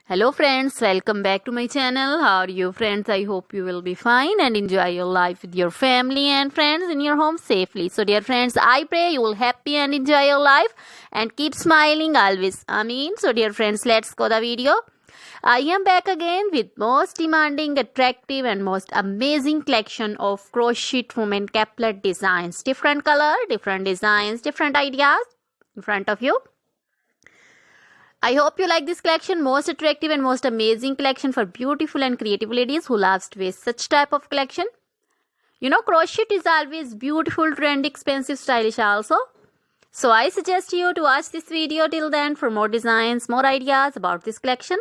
Hello friends, welcome back to my channel. How are you friends? I hope you will be fine and enjoy your life with your family and friends in your home safely. So dear friends, I pray you will happy and enjoy your life and keep smiling always. Amen. So dear friends, let's go the video. I am back again with most demanding, attractive and most amazing collection of crochet women caplet designs. Different color, different designs, different ideas in front of you. I hope you like this collection. Most attractive and most amazing collection for beautiful and creative ladies who loves to wear such type of collection. You know, crochet is always beautiful, trendy, expensive, stylish also. So I suggest you to watch this video till then for more designs, more ideas about this collection.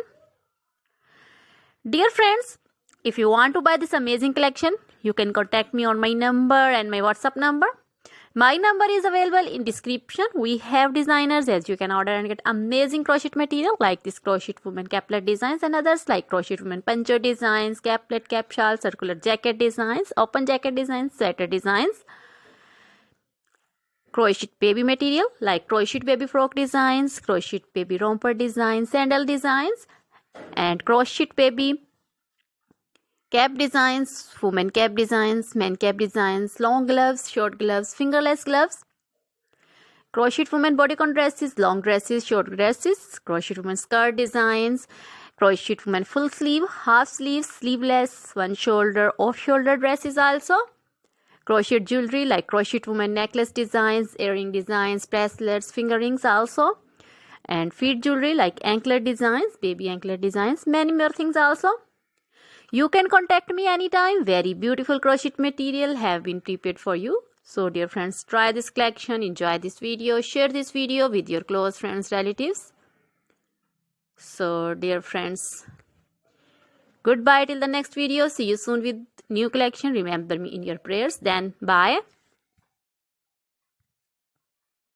Dear friends, if you want to buy this amazing collection, you can contact me on my number and my WhatsApp number. My number is available in description. We have designers as you can order and get amazing crochet material like this crochet woman caplet designs and others like crochet woman poncho designs, caplet, cap shawl, circular jacket designs, open jacket designs, sweater designs, crochet baby material like crochet baby frock designs, crochet baby romper designs, sandal designs and crochet baby cap designs, women cap designs, men cap designs, long gloves, short gloves, fingerless gloves, crochet women bodycon dresses, long dresses, short dresses, crochet women skirt designs, crochet women full sleeve, half sleeve, sleeveless, one shoulder, off shoulder dresses also, crochet jewelry like crochet women necklace designs, earring designs, bracelets, finger rings also, and feet jewelry like anklet designs, baby anklet designs, many more things also. You can contact me anytime. Very beautiful crochet material have been prepared for you. So dear friends, try this collection, enjoy this video, share this video with your close friends, relatives. So dear friends, goodbye till the next video. See you soon with new collection. Remember me in your prayers. Then bye.